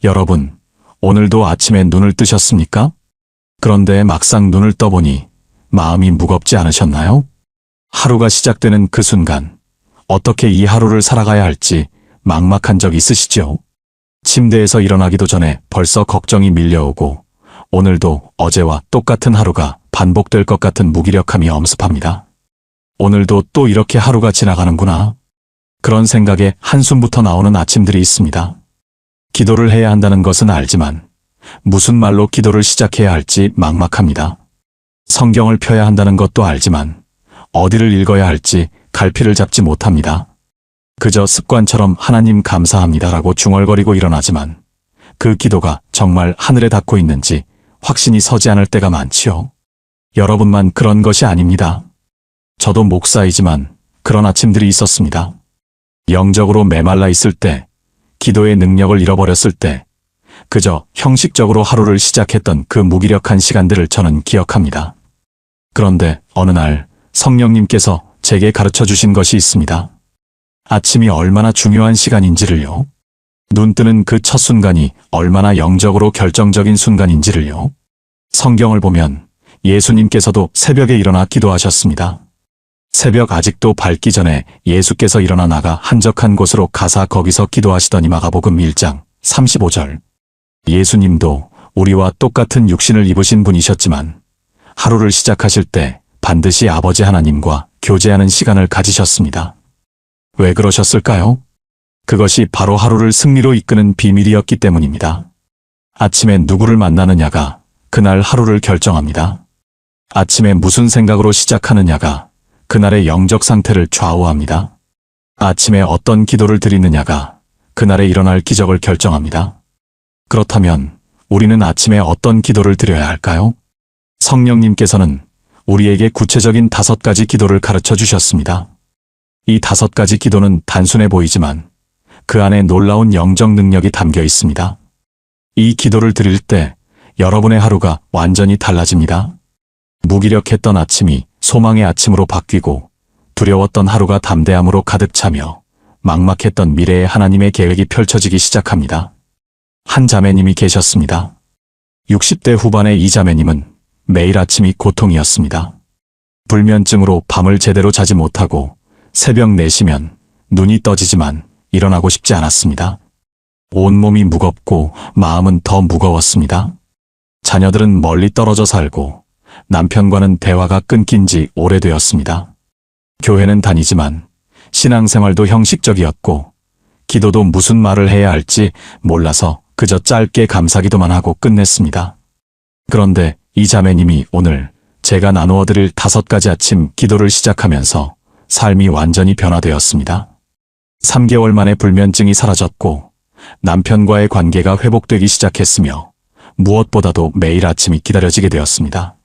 여러분, 오늘도 아침에 눈을 뜨셨습니까? 그런데 막상 눈을 떠보니 마음이 무겁지 않으셨나요? 하루가 시작되는 그 순간, 어떻게 이 하루를 살아가야 할지 막막한 적 있으시죠? 침대에서 일어나기도 전에 벌써 걱정이 밀려오고, 오늘도 어제와 똑같은 하루가 반복될 것 같은 무기력함이 엄습합니다. 오늘도 또 이렇게 하루가 지나가는구나. 그런 생각에 한숨부터 나오는 아침들이 있습니다. 기도를 해야 한다는 것은 알지만 무슨 말로 기도를 시작해야 할지 막막합니다. 성경을 펴야 한다는 것도 알지만 어디를 읽어야 할지 갈피를 잡지 못합니다. 그저 습관처럼 하나님 감사합니다라고 중얼거리고 일어나지만 그 기도가 정말 하늘에 닿고 있는지 확신이 서지 않을 때가 많지요. 여러분만 그런 것이 아닙니다. 저도 목사이지만 그런 아침들이 있었습니다. 영적으로 메말라 있을 때, 기도의 능력을 잃어버렸을 때, 그저 형식적으로 하루를 시작했던 그 무기력한 시간들을 저는 기억합니다. 그런데 어느 날 성령님께서 제게 가르쳐 주신 것이 있습니다. 아침이 얼마나 중요한 시간인지를요. 눈 뜨는 그 첫 순간이 얼마나 영적으로 결정적인 순간인지를요. 성경을 보면 예수님께서도 새벽에 일어나 기도하셨습니다. 새벽 아직도 밝기 전에 예수께서 일어나 나가 한적한 곳으로 가사 거기서 기도하시더니 마가복음 1장 35절. 예수님도 우리와 똑같은 육신을 입으신 분이셨지만 하루를 시작하실 때 반드시 아버지 하나님과 교제하는 시간을 가지셨습니다. 왜 그러셨을까요? 그것이 바로 하루를 승리로 이끄는 비밀이었기 때문입니다. 아침에 누구를 만나느냐가 그날 하루를 결정합니다. 아침에 무슨 생각으로 시작하느냐가 그날의 영적 상태를 좌우합니다. 아침에 어떤 기도를 드리느냐가 그날에 일어날 기적을 결정합니다. 그렇다면 우리는 아침에 어떤 기도를 드려야 할까요? 성령님께서는 우리에게 구체적인 5가지 기도를 가르쳐 주셨습니다. 이 5가지 기도는 단순해 보이지만 그 안에 놀라운 영적 능력이 담겨 있습니다. 이 기도를 드릴 때 여러분의 하루가 완전히 달라집니다. 무기력했던 아침이 소망의 아침으로 바뀌고 두려웠던 하루가 담대함으로 가득 차며 막막했던 미래의 하나님의 계획이 펼쳐지기 시작합니다. 한 자매님이 계셨습니다. 60대 후반의 이 자매님은 매일 아침이 고통이었습니다. 불면증으로 밤을 제대로 자지 못하고 새벽 4시면 눈이 떠지지만 일어나고 싶지 않았습니다. 온몸이 무겁고 마음은 더 무거웠습니다. 자녀들은 멀리 떨어져 살고 남편과는 대화가 끊긴 지 오래되었습니다. 교회는 다니지만 신앙생활도 형식적이었고 기도도 무슨 말을 해야 할지 몰라서 그저 짧게 감사기도만 하고 끝냈습니다. 그런데 이 자매님이 오늘 제가 나누어 드릴 5가지 아침 기도를 시작하면서 삶이 완전히 변화되었습니다. 3개월 만에 불면증이 사라졌고 남편과의 관계가 회복되기 시작했으며 무엇보다도 매일 아침이 기다려지게 되었습니다.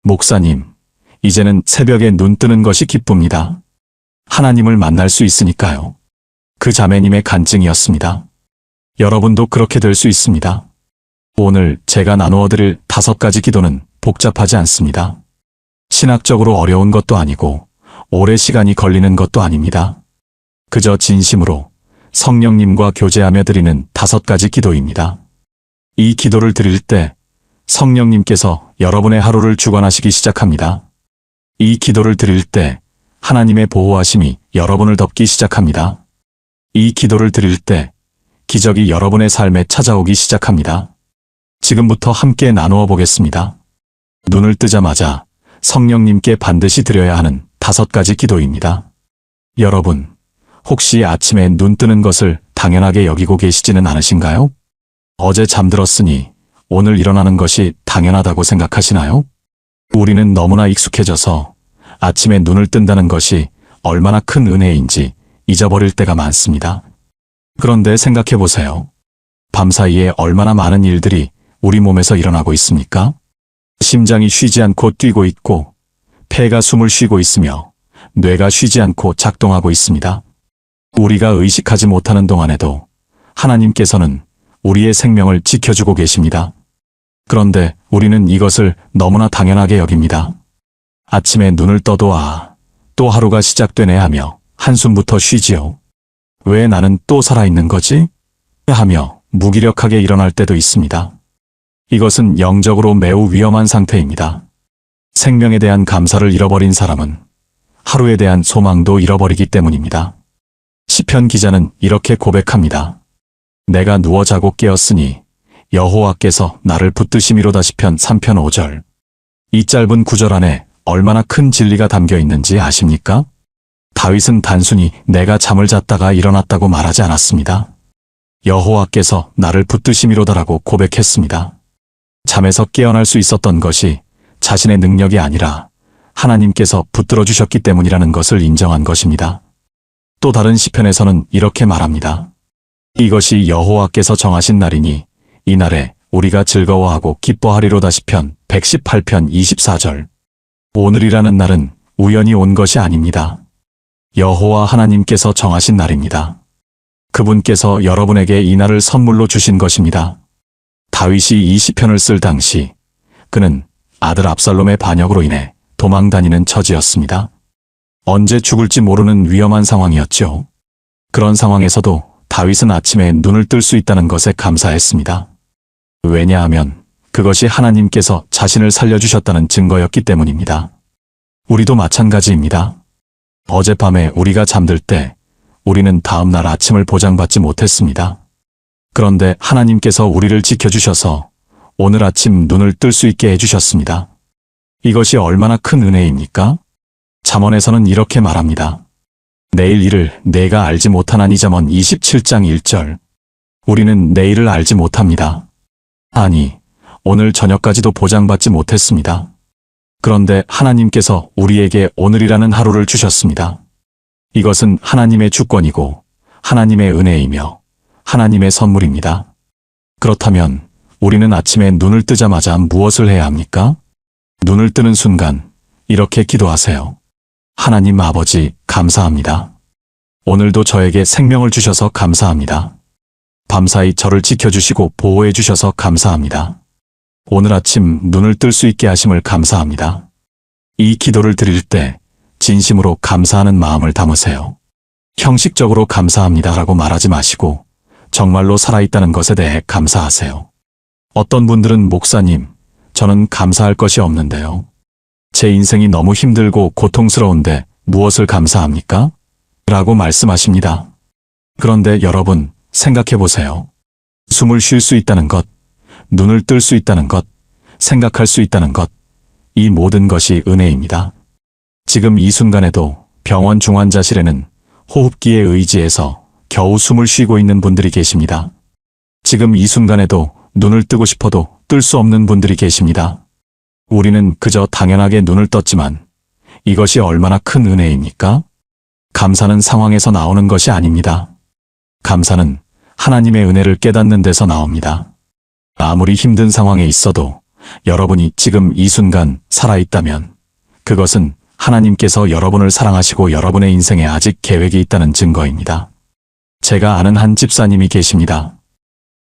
목사님, 이제는 새벽에 눈 뜨는 것이 기쁩니다. 하나님을 만날 수 있으니까요. 그 자매님의 간증이었습니다. 여러분도 그렇게 될 수 있습니다. 오늘 제가 나누어 드릴 5가지 기도는 복잡하지 않습니다. 신학적으로 어려운 것도 아니고 오래 시간이 걸리는 것도 아닙니다. 그저 진심으로 성령님과 교제하며 드리는 5가지 기도입니다. 이 기도를 드릴 때 성령님께서 여러분의 하루를 주관하시기 시작합니다. 이 기도를 드릴 때 하나님의 보호하심이 여러분을 덮기 시작합니다. 이 기도를 드릴 때 기적이 여러분의 삶에 찾아오기 시작합니다. 지금부터 함께 나누어 보겠습니다. 눈을 뜨자마자 성령님께 반드시 드려야 하는 5가지 기도입니다. 여러분, 혹시 아침에 눈 뜨는 것을 당연하게 여기고 계시지는 않으신가요? 어제 잠들었으니 오늘 일어나는 것이 당연하다고 생각하시나요? 우리는 너무나 익숙해져서 아침에 눈을 뜬다는 것이 얼마나 큰 은혜인지 잊어버릴 때가 많습니다. 그런데 생각해 보세요. 밤사이에 얼마나 많은 일들이 우리 몸에서 일어나고 있습니까? 심장이 쉬지 않고 뛰고 있고, 폐가 숨을 쉬고 있으며, 뇌가 쉬지 않고 작동하고 있습니다. 우리가 의식하지 못하는 동안에도 하나님께서는 우리의 생명을 지켜주고 계십니다. 그런데 우리는 이것을 너무나 당연하게 여깁니다. 아침에 눈을 떠도 또 하루가 시작되네 하며 한숨부터 쉬지요. 왜 나는 또 살아있는 거지? 하며 무기력하게 일어날 때도 있습니다. 이것은 영적으로 매우 위험한 상태입니다. 생명에 대한 감사를 잃어버린 사람은 하루에 대한 소망도 잃어버리기 때문입니다. 시편 기자는 이렇게 고백합니다. 내가 누워 자고 깨었으니 여호와께서 나를 붙드심이로다. 시편 3편 5절. 이 짧은 구절 안에 얼마나 큰 진리가 담겨 있는지 아십니까? 다윗은 단순히 내가 잠을 잤다가 일어났다고 말하지 않았습니다. 여호와께서 나를 붙드심이로다라고 고백했습니다. 잠에서 깨어날 수 있었던 것이 자신의 능력이 아니라 하나님께서 붙들어 주셨기 때문이라는 것을 인정한 것입니다. 또 다른 시편에서는 이렇게 말합니다. 이것이 여호와께서 정하신 날이니 이 날에 우리가 즐거워하고 기뻐하리로다. 시편 118편 24절. 오늘이라는 날은 우연히 온 것이 아닙니다. 여호와 하나님께서 정하신 날입니다. 그분께서 여러분에게 이 날을 선물로 주신 것입니다. 다윗이 이 시편을 쓸 당시 그는 아들 압살롬의 반역으로 인해 도망 다니는 처지였습니다. 언제 죽을지 모르는 위험한 상황이었죠. 그런 상황에서도 다윗은 아침에 눈을 뜰 수 있다는 것에 감사했습니다. 왜냐하면 그것이 하나님께서 자신을 살려주셨다는 증거였기 때문입니다. 우리도 마찬가지입니다. 어젯밤에 우리가 잠들 때 우리는 다음날 아침을 보장받지 못했습니다. 그런데 하나님께서 우리를 지켜주셔서 오늘 아침 눈을 뜰 수 있게 해주셨습니다. 이것이 얼마나 큰 은혜입니까? 잠언에서는 이렇게 말합니다. 내일 일을 내가 알지 못하나니. 잠언 27장 1절. 우리는 내일을 알지 못합니다. 아니, 오늘 저녁까지도 보장받지 못했습니다. 그런데 하나님께서 우리에게 오늘이라는 하루를 주셨습니다. 이것은 하나님의 주권이고 하나님의 은혜이며 하나님의 선물입니다. 그렇다면 우리는 아침에 눈을 뜨자마자 무엇을 해야 합니까? 눈을 뜨는 순간 이렇게 기도하세요. 하나님 아버지, 감사합니다. 오늘도 저에게 생명을 주셔서 감사합니다. 밤사이 저를 지켜주시고 보호해 주셔서 감사합니다. 오늘 아침 눈을 뜰 수 있게 하심을 감사합니다. 이 기도를 드릴 때 진심으로 감사하는 마음을 담으세요. 형식적으로 감사합니다라고 말하지 마시고 정말로 살아있다는 것에 대해 감사하세요. 어떤 분들은 목사님, 저는 감사할 것이 없는데요. 제 인생이 너무 힘들고 고통스러운데 무엇을 감사합니까? 라고 말씀하십니다. 그런데 여러분, 생각해 보세요. 숨을 쉴 수 있다는 것, 눈을 뜰 수 있다는 것, 생각할 수 있다는 것, 이 모든 것이 은혜입니다. 지금 이 순간에도 병원 중환자실에는 호흡기에 의지해서 겨우 숨을 쉬고 있는 분들이 계십니다. 지금 이 순간에도 눈을 뜨고 싶어도 뜰 수 없는 분들이 계십니다. 우리는 그저 당연하게 눈을 떴지만 이것이 얼마나 큰 은혜입니까? 감사는 상황에서 나오는 것이 아닙니다. 감사는 하나님의 은혜를 깨닫는 데서 나옵니다. 아무리 힘든 상황에 있어도 여러분이 지금 이 순간 살아있다면 그것은 하나님께서 여러분을 사랑하시고 여러분의 인생에 아직 계획이 있다는 증거입니다. 제가 아는 한 집사님이 계십니다.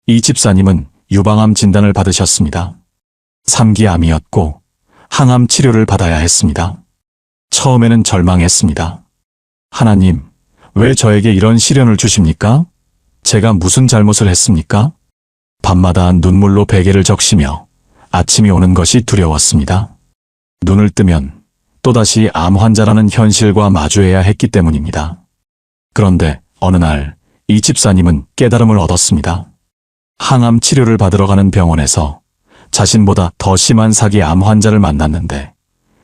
이 집사님은 유방암 진단을 받으셨습니다. 3기 암이었고 항암 치료를 받아야 했습니다. 처음에는 절망했습니다. 하나님, 왜 저에게 이런 시련을 주십니까? 제가 무슨 잘못을 했습니까? 밤마다 눈물로 베개를 적시며 아침이 오는 것이 두려웠습니다. 눈을 뜨면 또다시 암 환자라는 현실과 마주해야 했기 때문입니다. 그런데 어느 날 이 집사님은 깨달음을 얻었습니다. 항암 치료를 받으러 가는 병원에서 자신보다 더 심한 사기 암 환자를 만났는데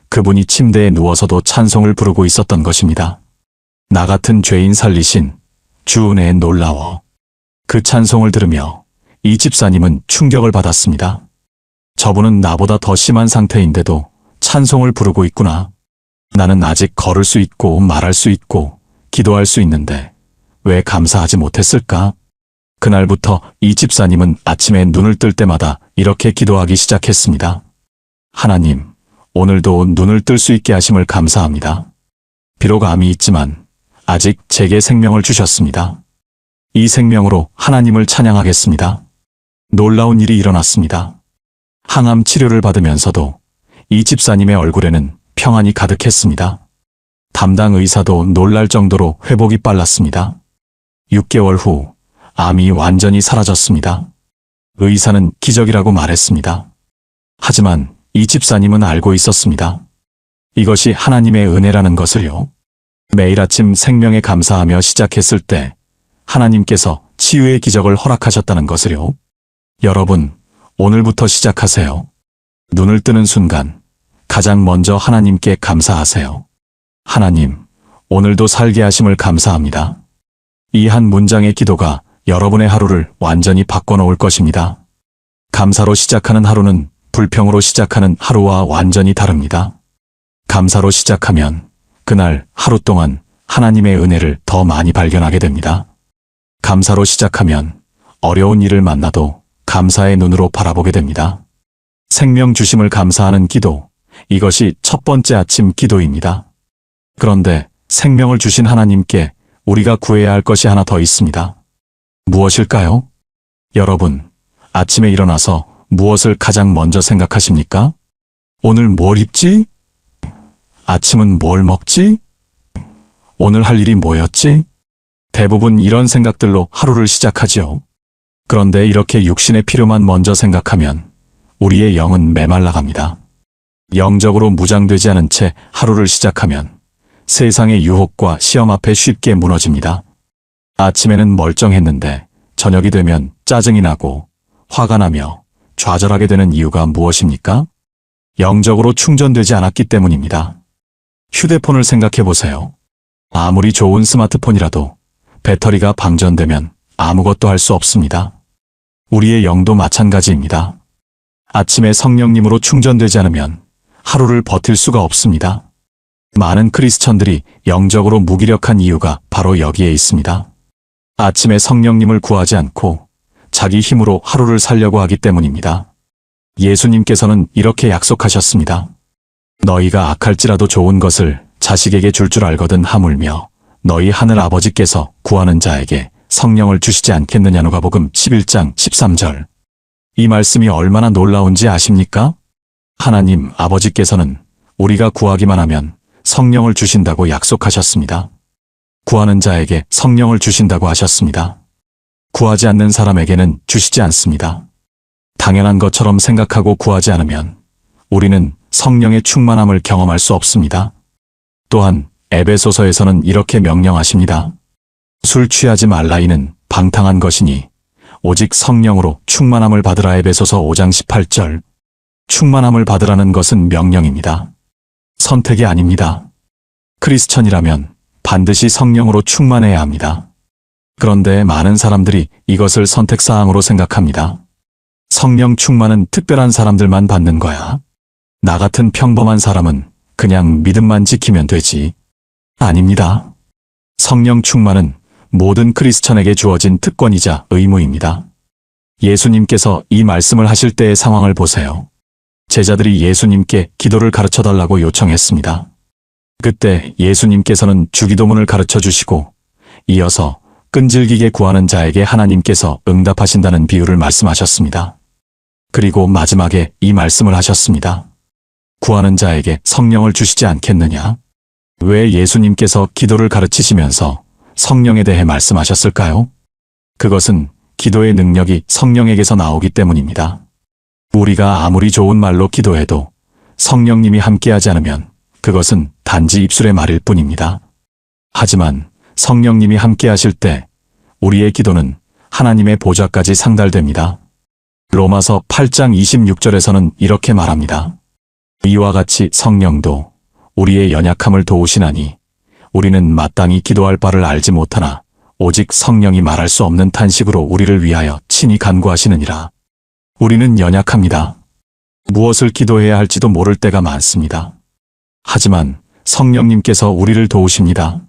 그분이 침대에 누워서도 찬송을 부르고 있었던 것입니다. 나 같은 죄인 살리신 주 은혜에 놀라워. 그 찬송을 들으며 이 집사님은 충격을 받았습니다. 저분은 나보다 더 심한 상태인데도 찬송을 부르고 있구나. 나는 아직 걸을 수 있고 말할 수 있고 기도할 수 있는데 왜 감사하지 못했을까? 그날부터 이 집사님은 아침에 눈을 뜰 때마다 이렇게 기도하기 시작했습니다. 하나님, 오늘도 눈을 뜰 수 있게 하심을 감사합니다. 비록 암이 있지만 아직 제게 생명을 주셨습니다. 이 생명으로 하나님을 찬양하겠습니다. 놀라운 일이 일어났습니다. 항암 치료를 받으면서도 이 집사님의 얼굴에는 평안이 가득했습니다. 담당 의사도 놀랄 정도로 회복이 빨랐습니다. 6개월 후 암이 완전히 사라졌습니다. 의사는 기적이라고 말했습니다. 하지만 이 집사님은 알고 있었습니다. 이것이 하나님의 은혜라는 것을요. 매일 아침 생명에 감사하며 시작했을 때 하나님께서 치유의 기적을 허락하셨다는 것을요. 여러분, 오늘부터 시작하세요. 눈을 뜨는 순간 가장 먼저 하나님께 감사하세요. 하나님, 오늘도 살게 하심을 감사합니다. 이 한 문장의 기도가 여러분의 하루를 완전히 바꿔놓을 것입니다. 감사로 시작하는 하루는 불평으로 시작하는 하루와 완전히 다릅니다. 감사로 시작하면 그날 하루 동안 하나님의 은혜를 더 많이 발견하게 됩니다. 감사로 시작하면 어려운 일을 만나도 감사의 눈으로 바라보게 됩니다. 생명 주심을 감사하는 기도, 이것이 첫 번째 아침 기도입니다. 그런데 생명을 주신 하나님께 우리가 구해야 할 것이 하나 더 있습니다. 무엇일까요? 여러분, 아침에 일어나서 무엇을 가장 먼저 생각하십니까? 오늘 뭘 입지? 아침은 뭘 먹지? 오늘 할 일이 뭐였지? 대부분 이런 생각들로 하루를 시작하지요. 그런데 이렇게 육신의 필요만 먼저 생각하면 우리의 영은 메말라갑니다. 영적으로 무장되지 않은 채 하루를 시작하면 세상의 유혹과 시험 앞에 쉽게 무너집니다. 아침에는 멀쩡했는데 저녁이 되면 짜증이 나고 화가 나며 좌절하게 되는 이유가 무엇입니까? 영적으로 충전되지 않았기 때문입니다. 휴대폰을 생각해 보세요. 아무리 좋은 스마트폰이라도 배터리가 방전되면 아무것도 할 수 없습니다. 우리의 영도 마찬가지입니다. 아침에 성령님으로 충전되지 않으면 하루를 버틸 수가 없습니다. 많은 크리스천들이 영적으로 무기력한 이유가 바로 여기에 있습니다. 아침에 성령님을 구하지 않고 자기 힘으로 하루를 살려고 하기 때문입니다. 예수님께서는 이렇게 약속하셨습니다. 너희가 악할지라도 좋은 것을 자식에게 줄 줄 알거든 하물며 너희 하늘 아버지께서 구하는 자에게 성령을 주시지 않겠느냐. 누가복음 11장 13절. 이 말씀이 얼마나 놀라운지 아십니까? 하나님 아버지께서는 우리가 구하기만 하면 성령을 주신다고 약속하셨습니다. 구하는 자에게 성령을 주신다고 하셨습니다. 구하지 않는 사람에게는 주시지 않습니다. 당연한 것처럼 생각하고 구하지 않으면 우리는 성령의 충만함을 경험할 수 없습니다. 또한 에베소서에서는 이렇게 명령하십니다. 술 취하지 말라. 이는 방탕한 것이니 오직 성령으로 충만함을 받으라. 에베소서 5장 18절. 충만함을 받으라는 것은 명령입니다. 선택이 아닙니다. 크리스천이라면 반드시 성령으로 충만해야 합니다. 그런데 많은 사람들이 이것을 선택사항으로 생각합니다. 성령 충만은 특별한 사람들만 받는 거야. 나 같은 평범한 사람은 그냥 믿음만 지키면 되지. 아닙니다. 성령 충만은 모든 크리스천에게 주어진 특권이자 의무입니다. 예수님께서 이 말씀을 하실 때의 상황을 보세요. 제자들이 예수님께 기도를 가르쳐달라고 요청했습니다. 그때 예수님께서는 주기도문을 가르쳐 주시고 이어서 끈질기게 구하는 자에게 하나님께서 응답하신다는 비유를 말씀하셨습니다. 그리고 마지막에 이 말씀을 하셨습니다. 구하는 자에게 성령을 주시지 않겠느냐? 왜 예수님께서 기도를 가르치시면서 성령에 대해 말씀하셨을까요? 그것은 기도의 능력이 성령에게서 나오기 때문입니다. 우리가 아무리 좋은 말로 기도해도 성령님이 함께하지 않으면 그것은 단지 입술의 말일 뿐입니다. 하지만 성령님이 함께하실 때 우리의 기도는 하나님의 보좌까지 상달됩니다. 로마서 8장 26절에서는 이렇게 말합니다. 이와 같이 성령도 우리의 연약함을 도우시나니 우리는 마땅히 기도할 바를 알지 못하나 오직 성령이 말할 수 없는 탄식으로 우리를 위하여 친히 간구하시느니라. 우리는 연약합니다. 무엇을 기도해야 할지도 모를 때가 많습니다. 하지만 성령님께서 우리를 도우십니다.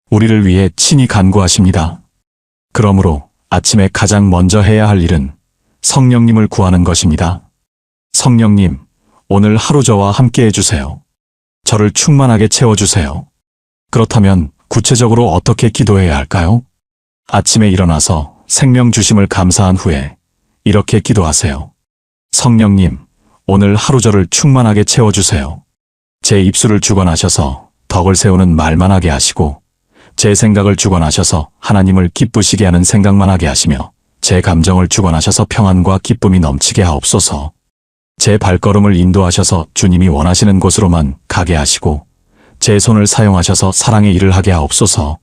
우리를 위해 친히 간구하십니다. 그러므로 아침에 가장 먼저 해야 할 일은 성령님을 구하는 것입니다. 성령님, 오늘 하루 저와 함께 해주세요. 저를 충만하게 채워주세요. 그렇다면 구체적으로 어떻게 기도해야 할까요? 아침에 일어나서 생명 주심을 감사한 후에 이렇게 기도하세요. 성령님, 오늘 하루 저를 충만하게 채워주세요. 제 입술을 주관하셔서 덕을 세우는 말만 하게 하시고 제 생각을 주관하셔서 하나님을 기쁘시게 하는 생각만 하게 하시며 제 감정을 주관하셔서 평안과 기쁨이 넘치게 하옵소서. 제 발걸음을 인도하셔서 주님이 원하시는 곳으로만 가게 하시고 제 손을 사용하셔서 사랑의 일을 하게 하옵소서.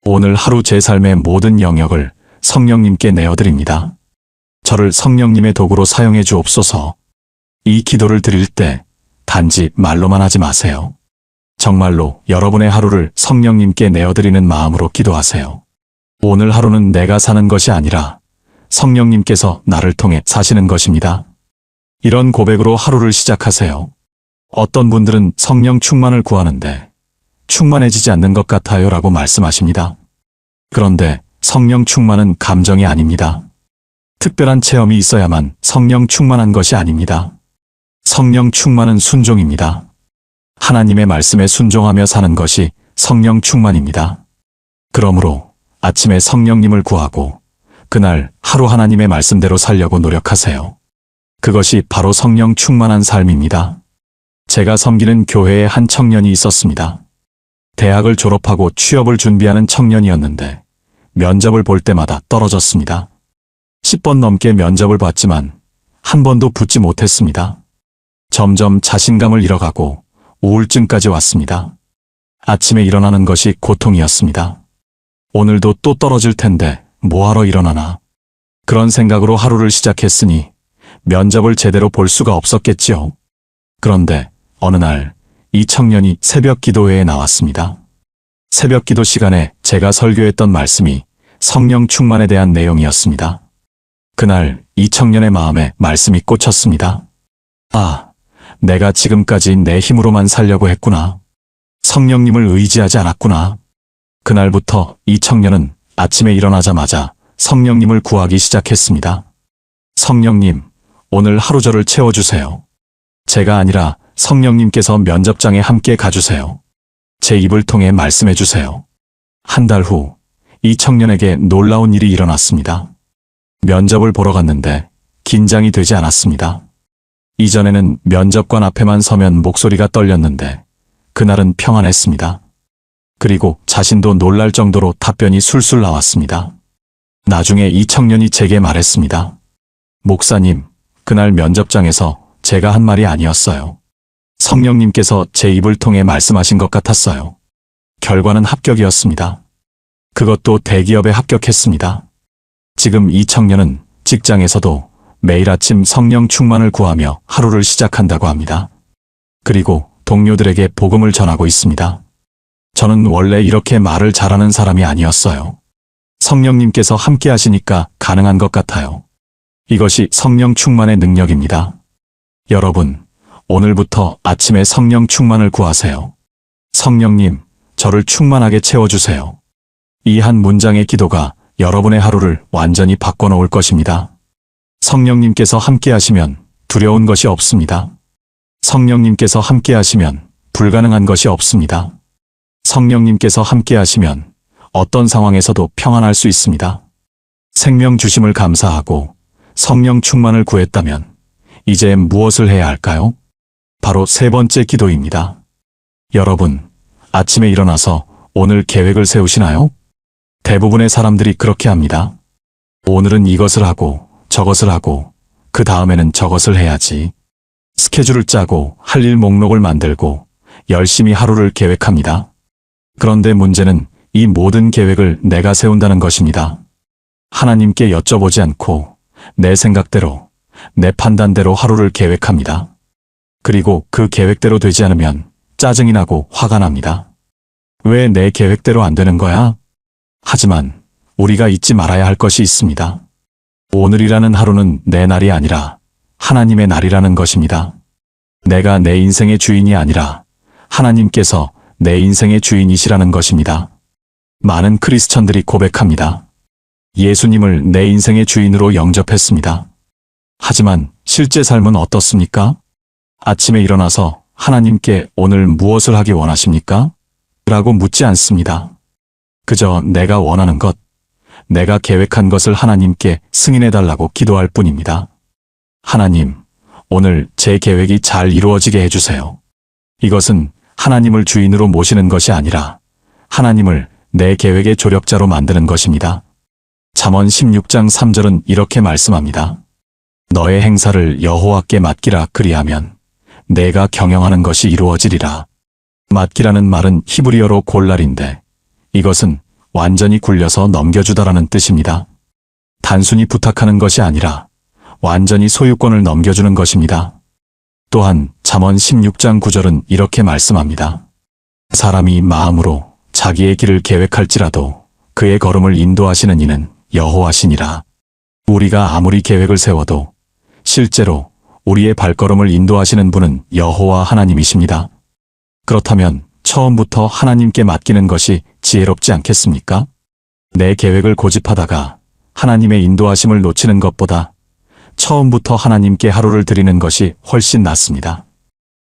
오늘 하루 제 삶의 모든 영역을 성령님께 내어드립니다. 저를 성령님의 도구로 사용해 주옵소서. 이 기도를 드릴 때 단지 말로만 하지 마세요. 정말로 여러분의 하루를 성령님께 내어드리는 마음으로 기도하세요. 오늘 하루는 내가 사는 것이 아니라 성령님께서 나를 통해 사시는 것입니다. 이런 고백으로 하루를 시작하세요. 어떤 분들은 성령 충만을 구하는데 충만해지지 않는 것 같아요 라고 말씀하십니다. 그런데 성령 충만은 감정이 아닙니다. 특별한 체험이 있어야만 성령 충만한 것이 아닙니다. 성령 충만은 순종입니다. 하나님의 말씀에 순종하며 사는 것이 성령 충만입니다. 그러므로 아침에 성령님을 구하고 그날 하루 하나님의 말씀대로 살려고 노력하세요. 그것이 바로 성령 충만한 삶입니다. 제가 섬기는 교회에 한 청년이 있었습니다. 대학을 졸업하고 취업을 준비하는 청년이었는데 면접을 볼 때마다 떨어졌습니다. 10번 넘게 면접을 봤지만 한 번도 붙지 못했습니다. 점점 자신감을 잃어가고 우울증까지 왔습니다. 아침에 일어나는 것이 고통이었습니다. 오늘도 또 떨어질 텐데 뭐하러 일어나나. 그런 생각으로 하루를 시작했으니 면접을 제대로 볼 수가 없었겠지요. 그런데 어느 날 이 청년이 새벽 기도회에 나왔습니다. 새벽 기도 시간에 제가 설교했던 말씀이 성령 충만에 대한 내용이었습니다. 그날 이 청년의 마음에 말씀이 꽂혔습니다. 아, 내가 지금까지 내 힘으로만 살려고 했구나. 성령님을 의지하지 않았구나. 그날부터 이 청년은 아침에 일어나자마자 성령님을 구하기 시작했습니다. 성령님, 오늘 하루 저를 채워주세요. 제가 아니라 성령님께서 면접장에 함께 가주세요. 제 입을 통해 말씀해 주세요. 한 달 후, 이 청년에게 놀라운 일이 일어났습니다. 면접을 보러 갔는데 긴장이 되지 않았습니다. 이전에는 면접관 앞에만 서면 목소리가 떨렸는데 그날은 평안했습니다. 그리고 자신도 놀랄 정도로 답변이 술술 나왔습니다. 나중에 이 청년이 제게 말했습니다. 목사님, 그날 면접장에서 제가 한 말이 아니었어요. 성령님께서 제 입을 통해 말씀하신 것 같았어요. 결과는 합격이었습니다. 그것도 대기업에 합격했습니다. 지금 이 청년은 직장에서도 매일 아침 성령 충만을 구하며 하루를 시작한다고 합니다. 그리고 동료들에게 복음을 전하고 있습니다. 저는 원래 이렇게 말을 잘하는 사람이 아니었어요. 성령님께서 함께 하시니까 가능한 것 같아요. 이것이 성령 충만의 능력입니다. 여러분, 오늘부터 아침에 성령 충만을 구하세요. 성령님, 저를 충만하게 채워주세요. 이 한 문장의 기도가 여러분의 하루를 완전히 바꿔놓을 것입니다. 성령님께서 함께 하시면 두려운 것이 없습니다. 성령님께서 함께 하시면 불가능한 것이 없습니다. 성령님께서 함께 하시면 어떤 상황에서도 평안할 수 있습니다. 생명 주심을 감사하고 성령 충만을 구했다면 이제 무엇을 해야 할까요? 바로 세 번째 기도입니다. 여러분, 아침에 일어나서 오늘 계획을 세우시나요? 대부분의 사람들이 그렇게 합니다. 오늘은 이것을 하고 저것을 하고 그 다음에는 저것을 해야지. 스케줄을 짜고 할 일 목록을 만들고 열심히 하루를 계획합니다. 그런데 문제는 이 모든 계획을 내가 세운다는 것입니다. 하나님께 여쭤보지 않고 내 생각대로, 내 판단대로 하루를 계획합니다. 그리고 그 계획대로 되지 않으면 짜증이 나고 화가 납니다. 왜 내 계획대로 안 되는 거야? 하지만 우리가 잊지 말아야 할 것이 있습니다. 오늘이라는 하루는 내 날이 아니라 하나님의 날이라는 것입니다. 내가 내 인생의 주인이 아니라 하나님께서 내 인생의 주인이시라는 것입니다. 많은 크리스천들이 고백합니다. 예수님을 내 인생의 주인으로 영접했습니다. 하지만 실제 삶은 어떻습니까? 아침에 일어나서 하나님께 오늘 무엇을 하기 원하십니까? 라고 묻지 않습니다. 그저 내가 원하는 것, 내가 계획한 것을 하나님께 승인해달라고 기도할 뿐입니다. 하나님, 오늘 제 계획이 잘 이루어지게 해주세요. 이것은 하나님을 주인으로 모시는 것이 아니라 하나님을 내 계획의 조력자로 만드는 것입니다. 잠언 16장 3절은 이렇게 말씀합니다. 너의 행사를 여호와께 맡기라. 그리하면 내가 경영하는 것이 이루어지리라. 맡기라는 말은 히브리어로 골랄인데 이것은 완전히 굴려서 넘겨주다라는 뜻입니다. 단순히 부탁하는 것이 아니라 완전히 소유권을 넘겨주는 것입니다. 또한 잠언 16장 9절은 이렇게 말씀합니다. 사람이 마음으로 자기의 길을 계획할지라도 그의 걸음을 인도하시는 이는 여호와시니라. 우리가 아무리 계획을 세워도 실제로 우리의 발걸음을 인도하시는 분은 여호와 하나님이십니다. 그렇다면 처음부터 하나님께 맡기는 것이 지혜롭지 않겠습니까? 내 계획을 고집하다가 하나님의 인도하심을 놓치는 것보다 처음부터 하나님께 하루를 드리는 것이 훨씬 낫습니다.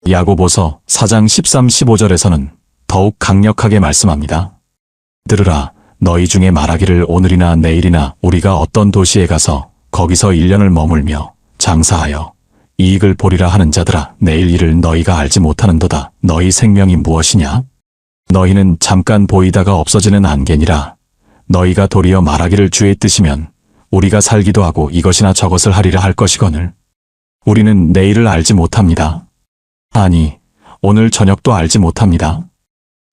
야고보서 4장 13, 15절에서는 더욱 강력하게 말씀합니다. 들으라, 너희 중에 말하기를 오늘이나 내일이나 우리가 어떤 도시에 가서 거기서 1년을 머물며 장사하여 이익을 보리라 하는 자들아, 내일 일을 너희가 알지 못하는도다. 너희 생명이 무엇이냐? 너희는 잠깐 보이다가 없어지는 안개니라. 너희가 도리어 말하기를 주의 뜻이면 우리가 살기도 하고 이것이나 저것을 하리라 할 것이거늘 우리는 내일을 알지 못합니다. 아니, 오늘 저녁도 알지 못합니다.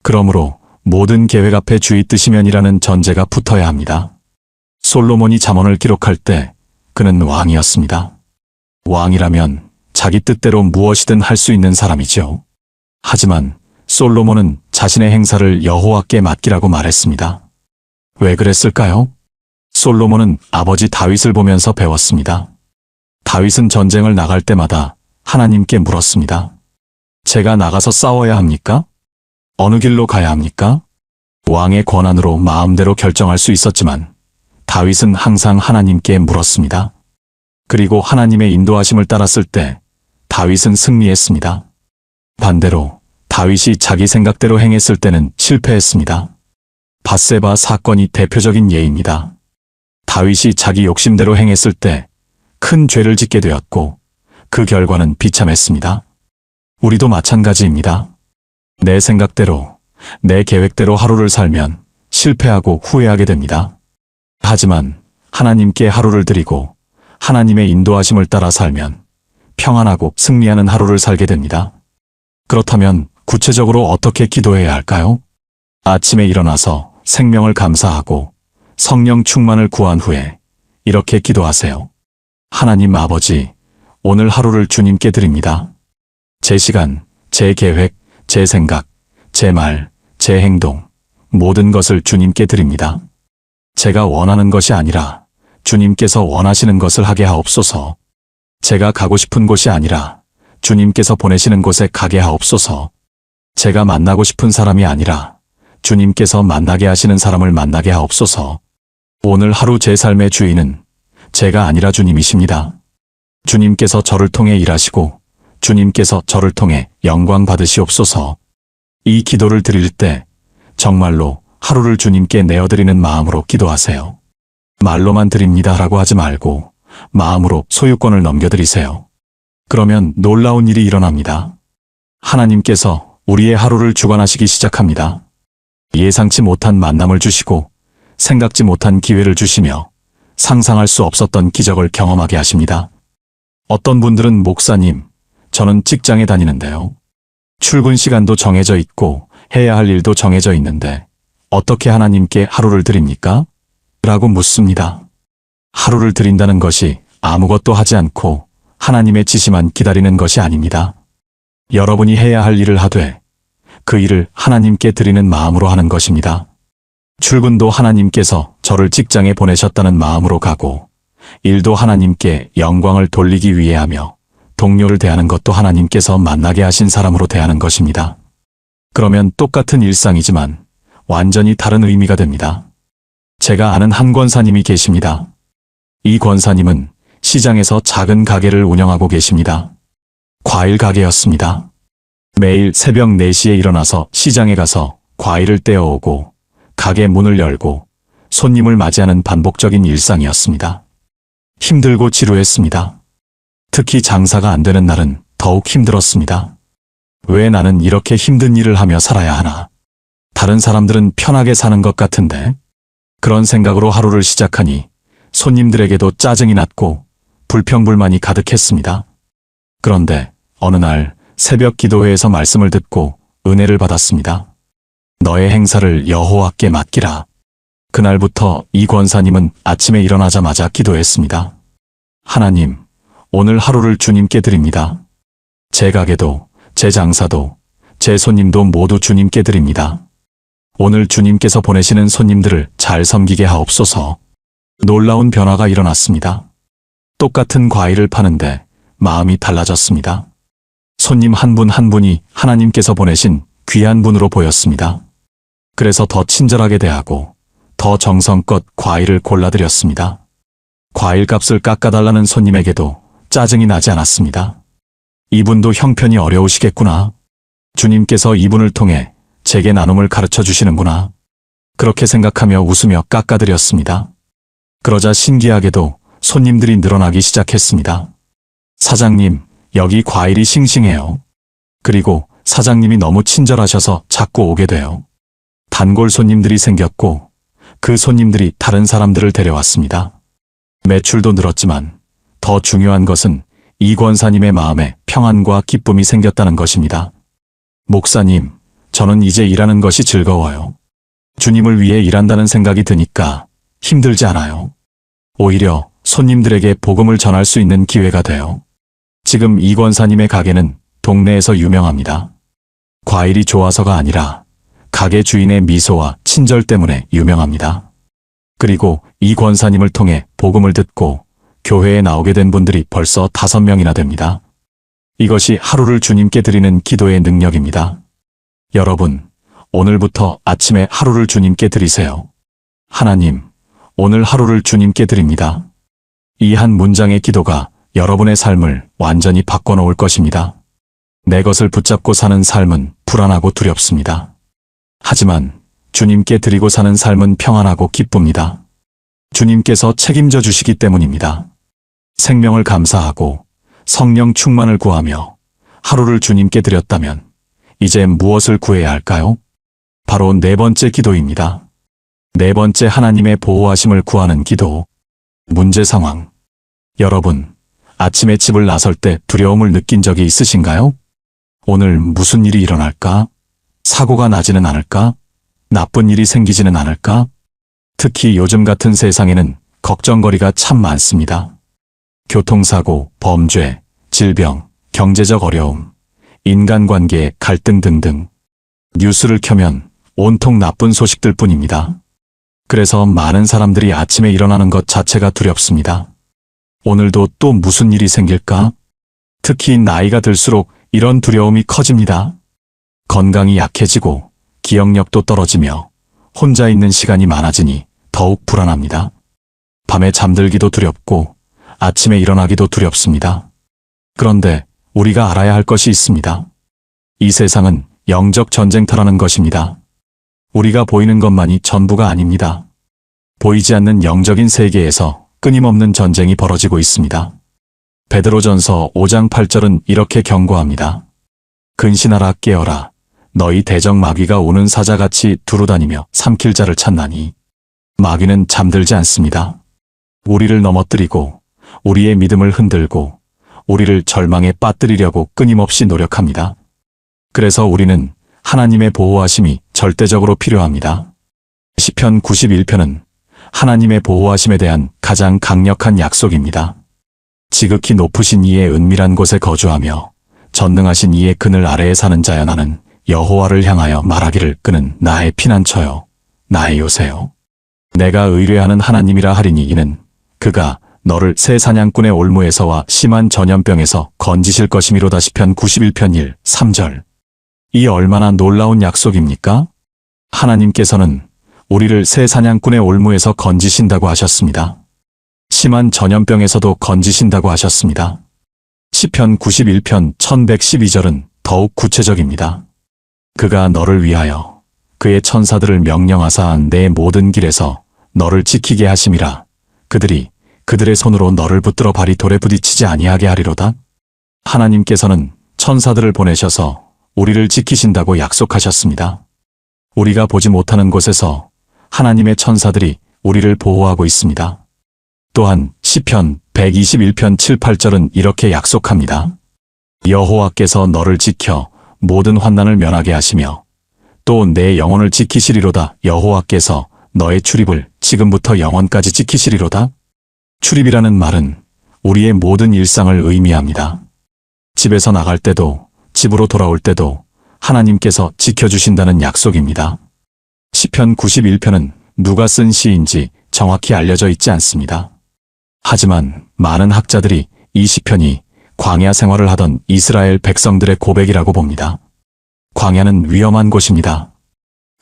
그러므로 모든 계획 앞에 주의 뜻이면이라는 전제가 붙어야 합니다. 솔로몬이 잠언을 기록할 때 그는 왕이었습니다. 왕이라면 자기 뜻대로 무엇이든 할 수 있는 사람이죠. 하지만 솔로몬은 자신의 행사를 여호와께 맡기라고 말했습니다. 왜 그랬을까요? 솔로몬은 아버지 다윗을 보면서 배웠습니다. 다윗은 전쟁을 나갈 때마다 하나님께 물었습니다. 제가 나가서 싸워야 합니까? 어느 길로 가야 합니까? 왕의 권한으로 마음대로 결정할 수 있었지만 다윗은 항상 하나님께 물었습니다. 그리고 하나님의 인도하심을 따랐을 때 다윗은 승리했습니다. 반대로 다윗이 자기 생각대로 행했을 때는 실패했습니다. 밧세바 사건이 대표적인 예입니다. 다윗이 자기 욕심대로 행했을 때 큰 죄를 짓게 되었고 그 결과는 비참했습니다. 우리도 마찬가지입니다. 내 생각대로, 내 계획대로 하루를 살면 실패하고 후회하게 됩니다. 하지만 하나님께 하루를 드리고 하나님의 인도하심을 따라 살면 평안하고 승리하는 하루를 살게 됩니다. 그렇다면 구체적으로 어떻게 기도해야 할까요? 아침에 일어나서 생명을 감사하고 성령 충만을 구한 후에 이렇게 기도하세요. 하나님 아버지, 오늘 하루를 주님께 드립니다. 제 시간, 제 계획, 제 생각, 제 말, 제 행동, 모든 것을 주님께 드립니다. 제가 원하는 것이 아니라 주님께서 원하시는 것을 하게 하옵소서. 제가 가고 싶은 곳이 아니라 주님께서 보내시는 곳에 가게 하옵소서. 제가 만나고 싶은 사람이 아니라 주님께서 만나게 하시는 사람을 만나게 하옵소서. 오늘 하루 제 삶의 주인은 제가 아니라 주님이십니다. 주님께서 저를 통해 일하시고 주님께서 저를 통해 영광 받으시옵소서. 이 기도를 드릴 때 정말로 하루를 주님께 내어드리는 마음으로 기도하세요. 말로만 드립니다라고 하지 말고 마음으로 소유권을 넘겨드리세요. 그러면 놀라운 일이 일어납니다. 하나님께서 우리의 하루를 주관하시기 시작합니다. 예상치 못한 만남을 주시고 생각지 못한 기회를 주시며 상상할 수 없었던 기적을 경험하게 하십니다. 어떤 분들은 목사님, 저는 직장에 다니는데요. 출근 시간도 정해져 있고 해야 할 일도 정해져 있는데 어떻게 하나님께 하루를 드립니까? 라고 묻습니다. 하루를 드린다는 것이 아무것도 하지 않고 하나님의 지시만 기다리는 것이 아닙니다. 여러분이 해야 할 일을 하되 그 일을 하나님께 드리는 마음으로 하는 것입니다. 출근도 하나님께서 저를 직장에 보내셨다는 마음으로 가고 일도 하나님께 영광을 돌리기 위해 하며 동료를 대하는 것도 하나님께서 만나게 하신 사람으로 대하는 것입니다. 그러면 똑같은 일상이지만 완전히 다른 의미가 됩니다. 제가 아는 한 권사님이 계십니다. 이 권사님은 시장에서 작은 가게를 운영하고 계십니다. 과일 가게였습니다. 매일 새벽 4시에 일어나서 시장에 가서 과일을 떼어오고 가게 문을 열고 손님을 맞이하는 반복적인 일상이었습니다. 힘들고 지루했습니다. 특히 장사가 안 되는 날은 더욱 힘들었습니다. 왜 나는 이렇게 힘든 일을 하며 살아야 하나? 다른 사람들은 편하게 사는 것 같은데. 그런 생각으로 하루를 시작하니 손님들에게도 짜증이 났고 불평불만이 가득했습니다. 그런데 어느 날 새벽 기도회에서 말씀을 듣고 은혜를 받았습니다. 너의 행사를 여호와께 맡기라. 그날부터 이 권사님은 아침에 일어나자마자 기도했습니다. 하나님, 오늘 하루를 주님께 드립니다. 제 가게도, 제 장사도, 제 손님도 모두 주님께 드립니다. 오늘 주님께서 보내시는 손님들을 잘 섬기게 하옵소서. 놀라운 변화가 일어났습니다. 똑같은 과일을 파는데 마음이 달라졌습니다. 손님 한 분 한 분이 하나님께서 보내신 귀한 분으로 보였습니다. 그래서 더 친절하게 대하고 더 정성껏 과일을 골라드렸습니다. 과일 값을 깎아달라는 손님에게도 짜증이 나지 않았습니다. 이분도 형편이 어려우시겠구나. 주님께서 이분을 통해 제게 나눔을 가르쳐 주시는구나. 그렇게 생각하며 웃으며 깎아드렸습니다. 그러자 신기하게도 손님들이 늘어나기 시작했습니다. 사장님, 여기 과일이 싱싱해요. 그리고 사장님이 너무 친절하셔서 자꾸 오게 돼요. 단골 손님들이 생겼고 그 손님들이 다른 사람들을 데려왔습니다. 매출도 늘었지만 더 중요한 것은 이 권사님의 마음에 평안과 기쁨이 생겼다는 것입니다. 목사님, 저는 이제 일하는 것이 즐거워요. 주님을 위해 일한다는 생각이 드니까 힘들지 않아요. 오히려 손님들에게 복음을 전할 수 있는 기회가 돼요. 지금 이 권사님의 가게는 동네에서 유명합니다. 과일이 좋아서가 아니라 가게 주인의 미소와 친절 때문에 유명합니다. 그리고 이 권사님을 통해 복음을 듣고 교회에 나오게 된 분들이 벌써 5명이나 됩니다. 이것이 하루를 주님께 드리는 기도의 능력입니다. 여러분, 오늘부터 아침에 하루를 주님께 드리세요. 하나님, 오늘 하루를 주님께 드립니다. 이 한 문장의 기도가 여러분의 삶을 완전히 바꿔놓을 것입니다. 내 것을 붙잡고 사는 삶은 불안하고 두렵습니다. 하지만 주님께 드리고 사는 삶은 평안하고 기쁩니다. 주님께서 책임져 주시기 때문입니다. 생명을 감사하고 성령 충만을 구하며 하루를 주님께 드렸다면 이제 무엇을 구해야 할까요? 바로 4번째 기도입니다. 4번째, 하나님의 보호하심을 구하는 기도. 문제 상황. 여러분, 아침에 집을 나설 때 두려움을 느낀 적이 있으신가요? 오늘 무슨 일이 일어날까? 사고가 나지는 않을까? 나쁜 일이 생기지는 않을까? 특히 요즘 같은 세상에는 걱정거리가 참 많습니다. 교통사고, 범죄, 질병, 경제적 어려움, 인간관계의 갈등 등등. 뉴스를 켜면 온통 나쁜 소식들 뿐입니다. 그래서 많은 사람들이 아침에 일어나는 것 자체가 두렵습니다. 오늘도 또 무슨 일이 생길까? 특히 나이가 들수록 이런 두려움이 커집니다. 건강이 약해지고 기억력도 떨어지며 혼자 있는 시간이 많아지니 더욱 불안합니다. 밤에 잠들기도 두렵고 아침에 일어나기도 두렵습니다. 그런데 우리가 알아야 할 것이 있습니다. 이 세상은 영적 전쟁터라는 것입니다. 우리가 보이는 것만이 전부가 아닙니다. 보이지 않는 영적인 세계에서 끊임없는 전쟁이 벌어지고 있습니다. 베드로전서 5장 8절은 이렇게 경고합니다. 근신하라, 깨어라. 너희 대적 마귀가 오는 사자같이 두루다니며 삼킬 자를 찾나니. 마귀는 잠들지 않습니다. 우리를 넘어뜨리고 우리의 믿음을 흔들고 우리를 절망에 빠뜨리려고 끊임없이 노력합니다. 그래서 우리는 하나님의 보호하심이 절대적으로 필요합니다. 시편 91편은 하나님의 보호하심에 대한 가장 강력한 약속입니다. 지극히 높으신 이의 은밀한 곳에 거주하며 전능하신 이의 그늘 아래에 사는 자여, 나는 여호와를 향하여 말하기를 그는 나의 피난처요 나의 요새요 내가 의뢰하는 하나님이라 하리니 이는 그가 너를 새 사냥꾼의 올무에서와 심한 전염병에서 건지실 것이미로다. 시편 91편 1, 3절. 이 얼마나 놀라운 약속입니까? 하나님께서는 우리를 새 사냥꾼의 올무에서 건지신다고 하셨습니다. 심한 전염병에서도 건지신다고 하셨습니다. 시편 91편 1112절은 더욱 구체적입니다. 그가 너를 위하여 그의 천사들을 명령하사 내 모든 길에서 너를 지키게 하심이라. 그들이 그들의 손으로 너를 붙들어 발이 돌에 부딪히지 아니하게 하리로다. 하나님께서는 천사들을 보내셔서 우리를 지키신다고 약속하셨습니다. 우리가 보지 못하는 곳에서 하나님의 천사들이 우리를 보호하고 있습니다. 또한 시편 121편 7, 8절은 이렇게 약속합니다. 여호와께서 너를 지켜 모든 환난을 면하게 하시며 또 내 영혼을 지키시리로다. 여호와께서 너의 출입을 지금부터 영원까지 지키시리로다. 출입이라는 말은 우리의 모든 일상을 의미합니다. 집에서 나갈 때도 집으로 돌아올 때도 하나님께서 지켜주신다는 약속입니다. 시편 91편은 누가 쓴 시인지 정확히 알려져 있지 않습니다. 하지만 많은 학자들이 이 시편이 광야 생활을 하던 이스라엘 백성들의 고백이라고 봅니다. 광야는 위험한 곳입니다.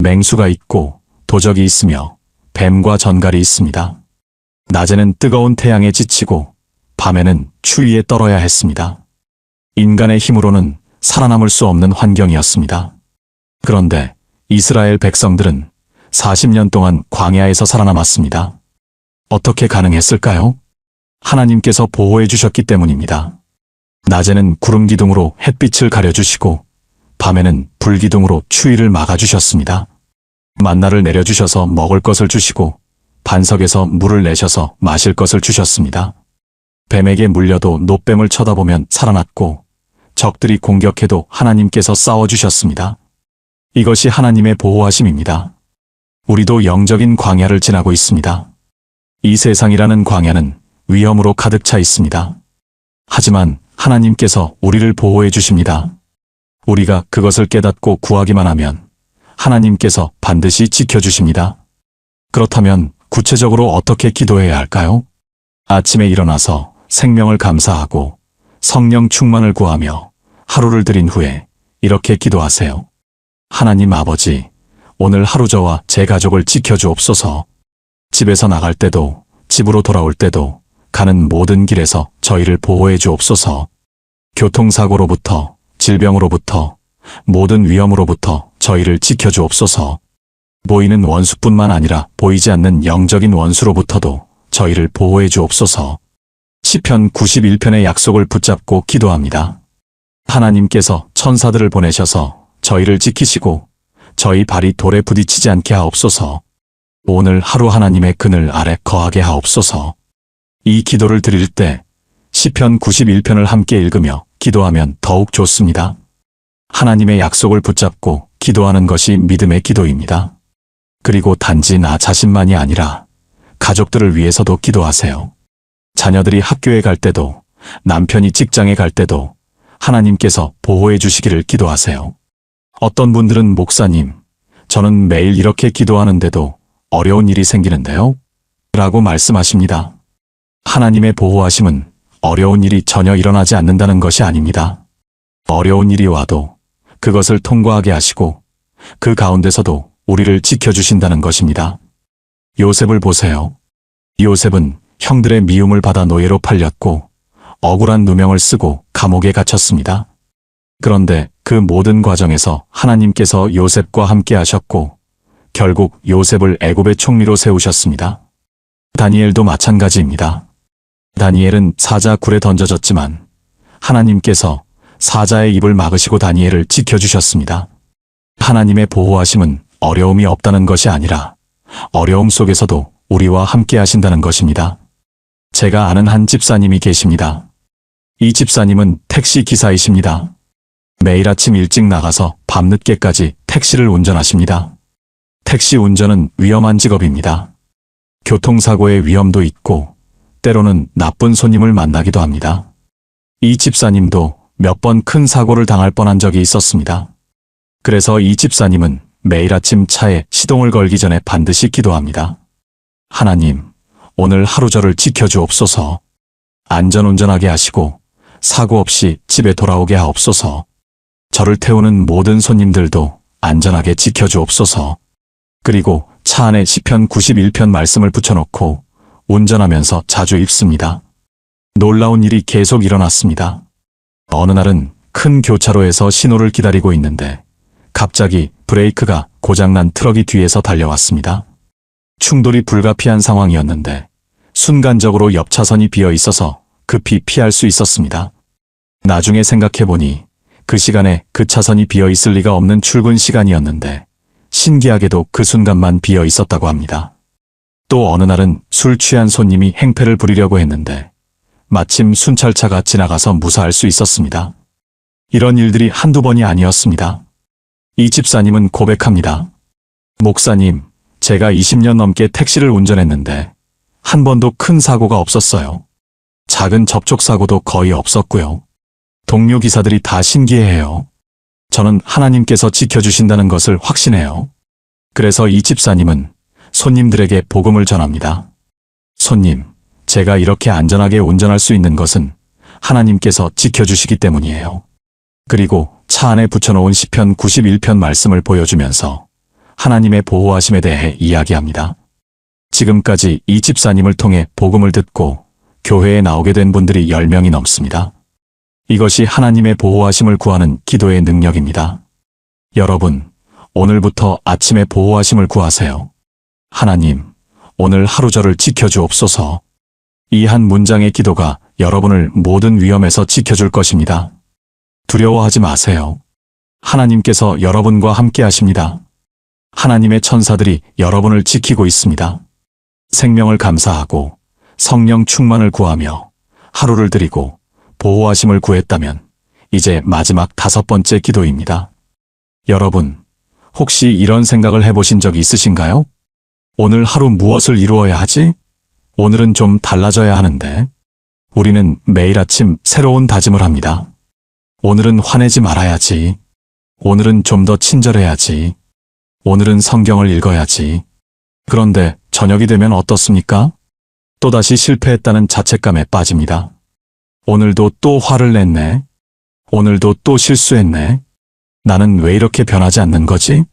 맹수가 있고 도적이 있으며 뱀과 전갈이 있습니다. 낮에는 뜨거운 태양에 지치고 밤에는 추위에 떨어야 했습니다. 인간의 힘으로는 살아남을 수 없는 환경이었습니다. 그런데 이스라엘 백성들은 40년 동안 광야에서 살아남았습니다. 어떻게 가능했을까요? 하나님께서 보호해 주셨기 때문입니다. 낮에는 구름 기둥으로 햇빛을 가려주시고 밤에는 불 기둥으로 추위를 막아주셨습니다. 만나를 내려주셔서 먹을 것을 주시고 반석에서 물을 내셔서 마실 것을 주셨습니다. 뱀에게 물려도 노뱀을 쳐다보면 살아났고 적들이 공격해도 하나님께서 싸워주셨습니다. 이것이 하나님의 보호하심입니다. 우리도 영적인 광야를 지나고 있습니다. 이 세상이라는 광야는 위험으로 가득 차 있습니다. 하지만 하나님께서 우리를 보호해 주십니다. 우리가 그것을 깨닫고 구하기만 하면 하나님께서 반드시 지켜주십니다. 그렇다면 구체적으로 어떻게 기도해야 할까요? 아침에 일어나서 생명을 감사하고 성령 충만을 구하며 하루를 드린 후에 이렇게 기도하세요. 하나님 아버지, 오늘 하루 저와 제 가족을 지켜주옵소서. 집에서 나갈 때도 집으로 돌아올 때도 가는 모든 길에서 저희를 보호해 주옵소서. 교통사고로부터 질병으로부터 모든 위험으로부터 저희를 지켜주옵소서. 보이는 원수뿐만 아니라 보이지 않는 영적인 원수로부터도 저희를 보호해 주옵소서. 시편 91편의 약속을 붙잡고 기도합니다. 하나님께서 천사들을 보내셔서 저희를 지키시고 저희 발이 돌에 부딪히지 않게 하옵소서. 오늘 하루 하나님의 그늘 아래 거하게 하옵소서. 이 기도를 드릴 때 시편 91편을 함께 읽으며 기도하면 더욱 좋습니다. 하나님의 약속을 붙잡고 기도하는 것이 믿음의 기도입니다. 그리고 단지 나 자신만이 아니라 가족들을 위해서도 기도하세요. 자녀들이 학교에 갈 때도 남편이 직장에 갈 때도 하나님께서 보호해 주시기를 기도하세요. 어떤 분들은 목사님, 저는 매일 이렇게 기도하는데도 어려운 일이 생기는데요? 라고 말씀하십니다. 하나님의 보호하심은 어려운 일이 전혀 일어나지 않는다는 것이 아닙니다. 어려운 일이 와도 그것을 통과하게 하시고 그 가운데서도 우리를 지켜주신다는 것입니다. 요셉을 보세요. 요셉은 형들의 미움을 받아 노예로 팔렸고 억울한 누명을 쓰고 감옥에 갇혔습니다. 그런데 그 모든 과정에서 하나님께서 요셉과 함께 하셨고 결국 요셉을 애굽의 총리로 세우셨습니다. 다니엘도 마찬가지입니다. 다니엘은 사자 굴에 던져졌지만 하나님께서 사자의 입을 막으시고 다니엘을 지켜주셨습니다. 하나님의 보호하심은 어려움이 없다는 것이 아니라 어려움 속에서도 우리와 함께 하신다는 것입니다. 제가 아는 한 집사님이 계십니다. 이 집사님은 택시 기사이십니다. 매일 아침 일찍 나가서 밤늦게까지 택시를 운전하십니다. 택시 운전은 위험한 직업입니다. 교통사고의 위험도 있고 때로는 나쁜 손님을 만나기도 합니다. 이 집사님도 몇 번 큰 사고를 당할 뻔한 적이 있었습니다. 그래서 이 집사님은 매일 아침 차에 시동을 걸기 전에 반드시 기도합니다. 하나님, 오늘 하루 저를 지켜주옵소서. 안전운전하게 하시고 사고 없이 집에 돌아오게 하옵소서. 저를 태우는 모든 손님들도 안전하게 지켜주옵소서. 그리고 차 안에 시편 91편 말씀을 붙여놓고 운전하면서 자주 읽습니다. 놀라운 일이 계속 일어났습니다. 어느 날은 큰 교차로에서 신호를 기다리고 있는데 갑자기 브레이크가 고장난 트럭이 뒤에서 달려왔습니다. 충돌이 불가피한 상황이었는데 순간적으로 옆 차선이 비어 있어서 급히 피할 수 있었습니다. 나중에 생각해보니 그 시간에 그 차선이 비어 있을 리가 없는 출근 시간이었는데 신기하게도 그 순간만 비어 있었다고 합니다. 또 어느 날은 술 취한 손님이 행패를 부리려고 했는데 마침 순찰차가 지나가서 무사할 수 있었습니다. 이런 일들이 한두 번이 아니었습니다. 이 집사님은 고백합니다. 목사님, 제가 20년 넘게 택시를 운전했는데 한 번도 큰 사고가 없었어요. 작은 접촉사고도 거의 없었고요. 동료 기사들이 다 신기해해요. 저는 하나님께서 지켜주신다는 것을 확신해요. 그래서 이 집사님은 손님들에게 복음을 전합니다. 손님, 제가 이렇게 안전하게 운전할 수 있는 것은 하나님께서 지켜주시기 때문이에요. 그리고 차 안에 붙여놓은 시편 91편 말씀을 보여주면서 하나님의 보호하심에 대해 이야기합니다. 지금까지 이 집사님을 통해 복음을 듣고 교회에 나오게 된 분들이 10명이 넘습니다. 이것이 하나님의 보호하심을 구하는 기도의 능력입니다. 여러분, 오늘부터 아침에 보호하심을 구하세요. 하나님, 오늘 하루 저를 지켜주옵소서. 이 한 문장의 기도가 여러분을 모든 위험에서 지켜줄 것입니다. 두려워하지 마세요. 하나님께서 여러분과 함께 하십니다. 하나님의 천사들이 여러분을 지키고 있습니다. 생명을 감사하고 성령 충만을 구하며 하루를 드리고 보호하심을 구했다면 이제 마지막 5번째 기도입니다. 여러분, 혹시 이런 생각을 해보신 적 있으신가요? 오늘 하루 무엇을 이루어야 하지? 오늘은 좀 달라져야 하는데. 우리는 매일 아침 새로운 다짐을 합니다. 오늘은 화내지 말아야지. 오늘은 좀 더 친절해야지. 오늘은 성경을 읽어야지. 그런데 저녁이 되면 어떻습니까? 또다시 실패했다는 자책감에 빠집니다. 오늘도 또 화를 냈네. 오늘도 또 실수했네. 나는 왜 이렇게 변하지 않는 거지?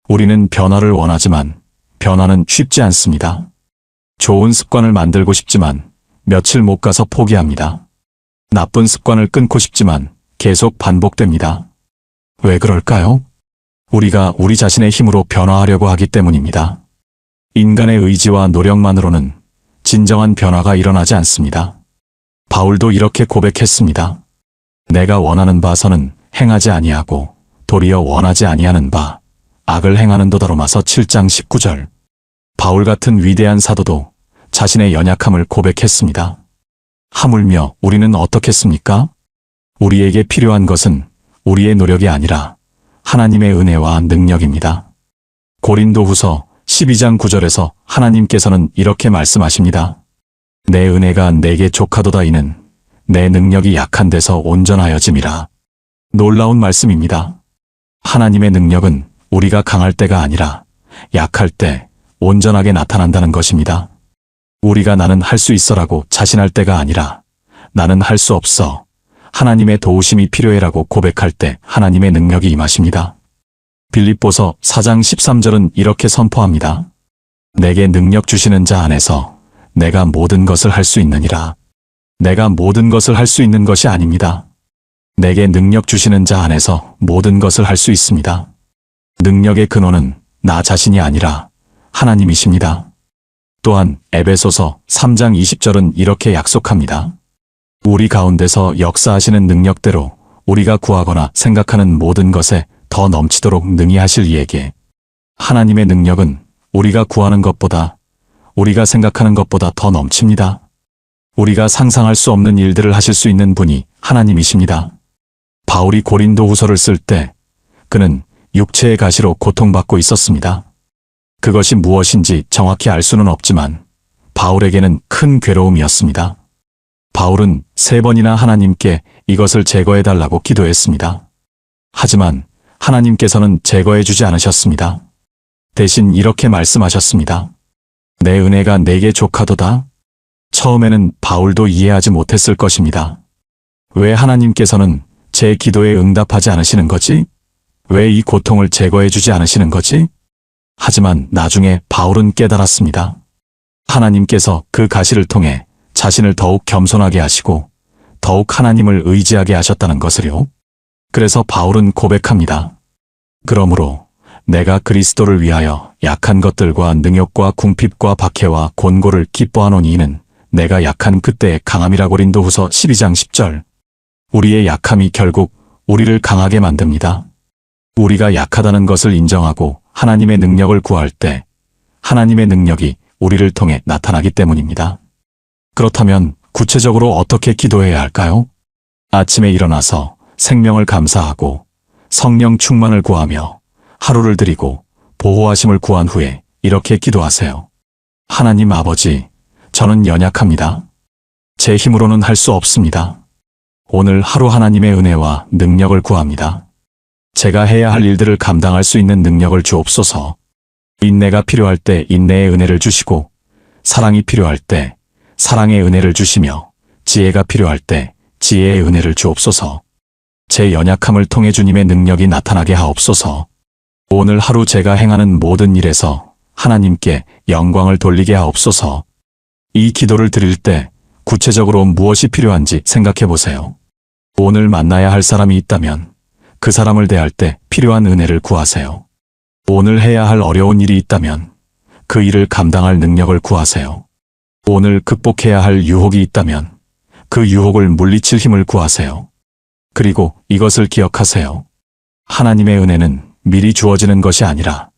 우리는 변화를 원하지만 변화는 쉽지 않습니다. 좋은 습관을 만들고 싶지만 며칠 못 가서 포기합니다. 나쁜 습관을 끊고 싶지만 계속 반복됩니다. 왜 그럴까요? 우리가 우리 자신의 힘으로 변화하려고 하기 때문입니다. 인간의 의지와 노력만으로는 진정한 변화가 일어나지 않습니다. 바울도 이렇게 고백했습니다. 내가 원하는 바서는 행하지 아니하고 도리어 원하지 아니하는 바 악을 행하는도다. 로마서 7장 19절. 바울 같은 위대한 사도도 자신의 연약함을 고백했습니다. 하물며 우리는 어떻겠습니까? 우리에게 필요한 것은 우리의 노력이 아니라 하나님의 은혜와 능력입니다. 고린도후서 12장 9절에서 하나님께서는 이렇게 말씀하십니다. 내 은혜가 내게 족하도다. 이는 내 능력이 약한 데서 온전하여짐이라. 놀라운 말씀입니다. 하나님의 능력은 우리가 강할 때가 아니라 약할 때 온전하게 나타난다는 것입니다. 우리가 나는 할 수 있어라고 자신할 때가 아니라 나는 할 수 없어. 하나님의 도우심이 필요해라고 고백할 때 하나님의 능력이 임하십니다. 빌립보서 4장 13절은 이렇게 선포합니다. 내게 능력 주시는 자 안에서 내가 모든 것을 할 수 있느니라. 내가 모든 것을 할 수 있는 것이 아닙니다. 내게 능력 주시는 자 안에서 모든 것을 할 수 있습니다. 능력의 근원은 나 자신이 아니라 하나님이십니다. 또한 에베소서 3장 20절은 이렇게 약속합니다. 우리 가운데서 역사하시는 능력대로 우리가 구하거나 생각하는 모든 것에 더 넘치도록 능히 하실 이에게. 하나님의 능력은 우리가 구하는 것보다, 우리가 생각하는 것보다 더 넘칩니다. 우리가 상상할 수 없는 일들을 하실 수 있는 분이 하나님이십니다. 바울이 고린도후서를 쓸 때 그는 육체의 가시로 고통받고 있었습니다. 그것이 무엇인지 정확히 알 수는 없지만 바울에게는 큰 괴로움이었습니다. 바울은 3번이나 하나님께 이것을 제거해달라고 기도했습니다. 하지만 하나님께서는 제거해주지 않으셨습니다. 대신 이렇게 말씀하셨습니다. 내 은혜가 내게 족하도다. 처음에는 바울도 이해하지 못했을 것입니다. 왜 하나님께서는 제 기도에 응답하지 않으시는 거지? 왜 이 고통을 제거해주지 않으시는 거지? 하지만 나중에 바울은 깨달았습니다. 하나님께서 그 가시를 통해 자신을 더욱 겸손하게 하시고 더욱 하나님을 의지하게 하셨다는 것을요. 그래서 바울은 고백합니다. 그러므로 내가 그리스도를 위하여 약한 것들과 능욕과 궁핍과 박해와 곤고를 기뻐하노니 이는 내가 약한 그때의 강함이라. 고린도후서 12장 10절. 우리의 약함이 결국 우리를 강하게 만듭니다. 우리가 약하다는 것을 인정하고 하나님의 능력을 구할 때 하나님의 능력이 우리를 통해 나타나기 때문입니다. 그렇다면 구체적으로 어떻게 기도해야 할까요? 아침에 일어나서 생명을 감사하고 성령 충만을 구하며 하루를 드리고 보호하심을 구한 후에 이렇게 기도하세요. 하나님 아버지, 저는 연약합니다. 제 힘으로는 할 수 없습니다. 오늘 하루 하나님의 은혜와 능력을 구합니다. 제가 해야 할 일들을 감당할 수 있는 능력을 주옵소서. 인내가 필요할 때 인내의 은혜를 주시고, 사랑이 필요할 때 사랑의 은혜를 주시며, 지혜가 필요할 때 지혜의 은혜를 주옵소서. 제 연약함을 통해 주님의 능력이 나타나게 하옵소서. 오늘 하루 제가 행하는 모든 일에서 하나님께 영광을 돌리게 하옵소서. 이 기도를 드릴 때 구체적으로 무엇이 필요한지 생각해 보세요. 오늘 만나야 할 사람이 있다면 그 사람을 대할 때 필요한 은혜를 구하세요. 오늘 해야 할 어려운 일이 있다면 그 일을 감당할 능력을 구하세요. 오늘 극복해야 할 유혹이 있다면 그 유혹을 물리칠 힘을 구하세요. 그리고 이것을 기억하세요. 하나님의 은혜는 미리 주어지는 것이 아니라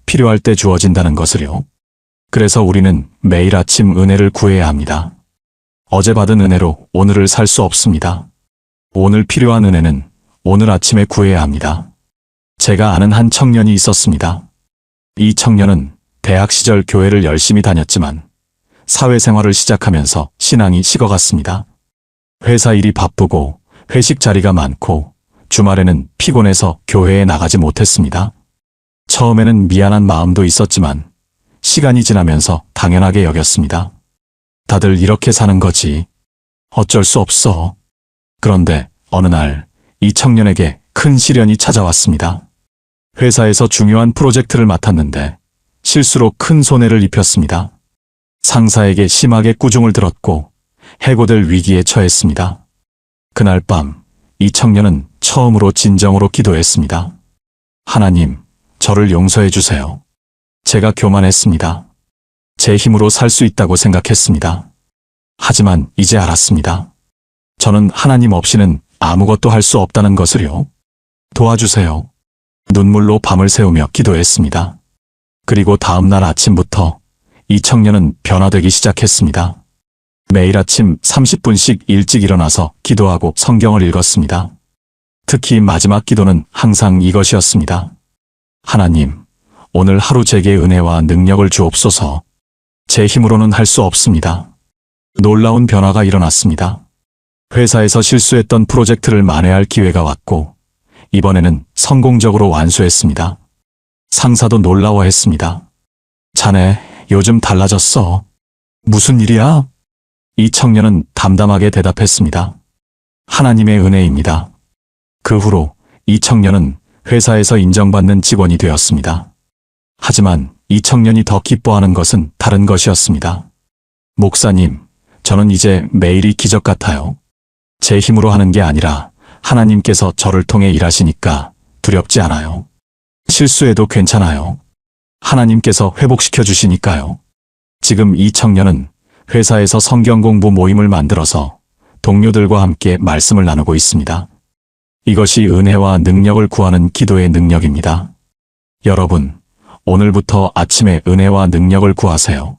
필요할 때 주어진다는 것을요. 그래서 우리는 매일 아침 은혜를 구해야 합니다. 어제 받은 은혜로 오늘을 살 수 없습니다. 오늘 필요한 은혜는 오늘 아침에 구해야 합니다. 제가 아는 한 청년이 있었습니다. 이 청년은 대학 시절 교회를 열심히 다녔지만 사회생활을 시작하면서 신앙이 식어갔습니다. 회사 일이 바쁘고 회식 자리가 많고 주말에는 피곤해서 교회에 나가지 못했습니다. 처음에는 미안한 마음도 있었지만 시간이 지나면서 당연하게 여겼습니다. 다들 이렇게 사는 거지. 어쩔 수 없어. 그런데 어느 날 이 청년에게 큰 시련이 찾아왔습니다. 회사에서 중요한 프로젝트를 맡았는데 실수로 큰 손해를 입혔습니다. 상사에게 심하게 꾸중을 들었고 해고될 위기에 처했습니다. 그날 밤 이 청년은 처음으로 진정으로 기도했습니다. 하나님, 저를 용서해 주세요. 제가 교만했습니다. 제 힘으로 살 수 있다고 생각했습니다. 하지만 이제 알았습니다. 저는 하나님 없이는 아무것도 할 수 없다는 것을요. 도와주세요. 눈물로 밤을 새우며 기도했습니다. 그리고 다음 날 아침부터 이 청년은 변화되기 시작했습니다. 매일 아침 30분씩 일찍 일어나서 기도하고 성경을 읽었습니다. 특히 마지막 기도는 항상 이것이었습니다. 하나님, 오늘 하루 제게 은혜와 능력을 주옵소서. 제 힘으로는 할 수 없습니다. 놀라운 변화가 일어났습니다. 회사에서 실수했던 프로젝트를 만회할 기회가 왔고 이번에는 성공적으로 완수했습니다. 상사도 놀라워했습니다. 자네, 요즘 달라졌어. 무슨 일이야? 이 청년은 담담하게 대답했습니다. 하나님의 은혜입니다. 그 후로 이 청년은 회사에서 인정받는 직원이 되었습니다. 하지만 이 청년이 더 기뻐하는 것은 다른 것이었습니다. 목사님, 저는 이제 매일이 기적 같아요. 제 힘으로 하는 게 아니라 하나님께서 저를 통해 일하시니까 두렵지 않아요. 실수해도 괜찮아요. 하나님께서 회복시켜 주시니까요. 지금 이 청년은 회사에서 성경 공부 모임을 만들어서 동료들과 함께 말씀을 나누고 있습니다. 이것이 은혜와 능력을 구하는 기도의 능력입니다. 여러분, 오늘부터 아침에 은혜와 능력을 구하세요.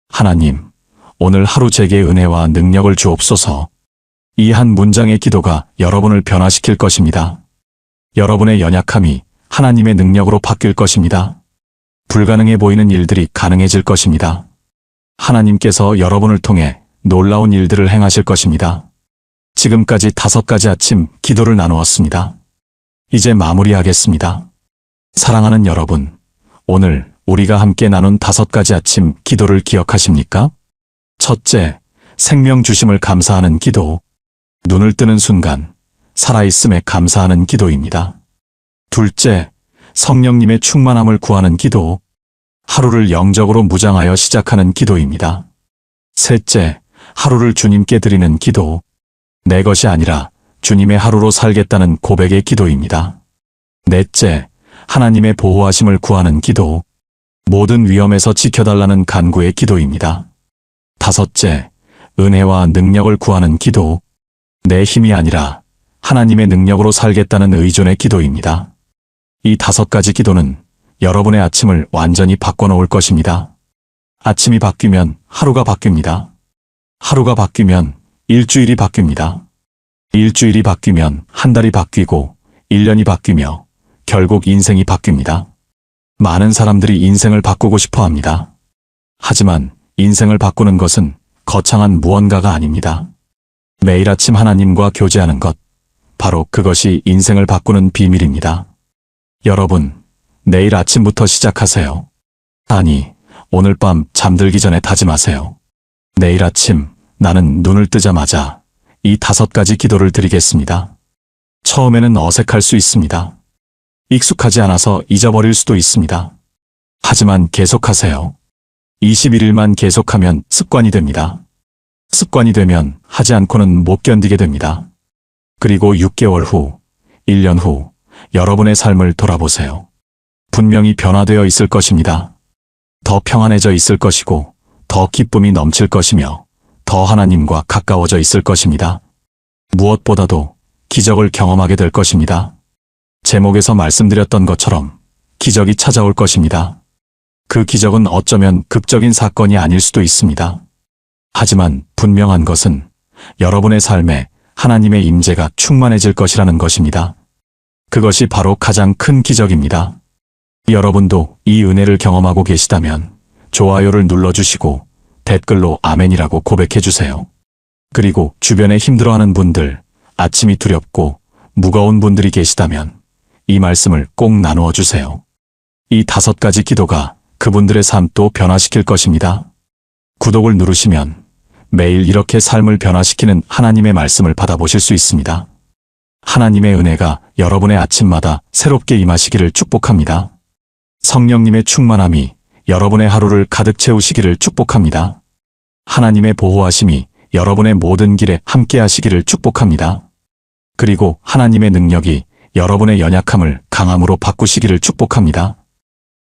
하나님, 오늘 하루 제게 은혜와 능력을 주옵소서. 이 한 문장의 기도가 여러분을 변화시킬 것입니다. 여러분의 연약함이 하나님의 능력으로 바뀔 것입니다. 불가능해 보이는 일들이 가능해질 것입니다. 하나님께서 여러분을 통해 놀라운 일들을 행하실 것입니다. 지금까지 5가지 아침 기도를 나누었습니다. 이제 마무리하겠습니다. 사랑하는 여러분, 오늘 우리가 함께 나눈 5가지 아침 기도를 기억하십니까? 첫째, 생명 주심을 감사하는 기도. 눈을 뜨는 순간 살아있음에 감사하는 기도입니다. 둘째, 성령님의 충만함을 구하는 기도. 하루를 영적으로 무장하여 시작하는 기도입니다. 셋째, 하루를 주님께 드리는 기도. 내 것이 아니라 주님의 하루로 살겠다는 고백의 기도입니다. 넷째, 하나님의 보호하심을 구하는 기도. 모든 위험에서 지켜달라는 간구의 기도입니다. 다섯째, 은혜와 능력을 구하는 기도. 내 힘이 아니라 하나님의 능력으로 살겠다는 의존의 기도입니다. 이 5가지 기도는 여러분의 아침을 완전히 바꿔놓을 것입니다. 아침이 바뀌면 하루가 바뀝니다. 하루가 바뀌면 일주일이 바뀝니다. 일주일이 바뀌면 한 달이 바뀌고 1년이 바뀌며 결국 인생이 바뀝니다. 많은 사람들이 인생을 바꾸고 싶어 합니다. 하지만 인생을 바꾸는 것은 거창한 무언가가 아닙니다. 매일 아침 하나님과 교제하는 것, 바로 그것이 인생을 바꾸는 비밀입니다. 여러분, 내일 아침부터 시작하세요. 아니, 오늘 밤 잠들기 전에 다짐하세요. 내일 아침 나는 눈을 뜨자마자 이 5가지 기도를 드리겠습니다. 처음에는 어색할 수 있습니다. 익숙하지 않아서 잊어버릴 수도 있습니다. 하지만 계속하세요. 21일만 계속하면 습관이 됩니다. 습관이 되면 하지 않고는 못 견디게 됩니다. 그리고 6개월 후, 1년 후 여러분의 삶을 돌아보세요. 분명히 변화되어 있을 것입니다. 더 평안해져 있을 것이고 더 기쁨이 넘칠 것이며 더 하나님과 가까워져 있을 것입니다. 무엇보다도 기적을 경험하게 될 것입니다. 제목에서 말씀드렸던 것처럼 기적이 찾아올 것입니다. 그 기적은 어쩌면 극적인 사건이 아닐 수도 있습니다. 하지만 분명한 것은 여러분의 삶에 하나님의 임재가 충만해질 것이라는 것입니다. 그것이 바로 가장 큰 기적입니다. 여러분도 이 은혜를 경험하고 계시다면 좋아요를 눌러주시고 댓글로 아멘이라고 고백해주세요. 그리고 주변에 힘들어하는 분들, 아침이 두렵고 무거운 분들이 계시다면 이 말씀을 꼭 나누어 주세요. 이 5가지 기도가 그분들의 삶도 변화시킬 것입니다. 구독을 누르시면 매일 이렇게 삶을 변화시키는 하나님의 말씀을 받아보실 수 있습니다. 하나님의 은혜가 여러분의 아침마다 새롭게 임하시기를 축복합니다. 성령님의 충만함이 여러분의 하루를 가득 채우시기를 축복합니다. 하나님의 보호하심이 여러분의 모든 길에 함께 하시기를 축복합니다. 그리고 하나님의 능력이 여러분의 연약함을 강함으로 바꾸시기를 축복합니다.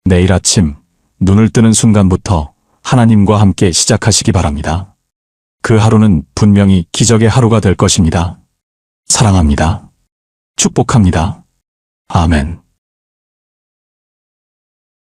내일 아침 눈을 뜨는 순간부터 하나님과 함께 시작하시기 바랍니다. 그 하루는 분명히 기적의 하루가 될 것입니다. 사랑합니다. 축복합니다. 아멘.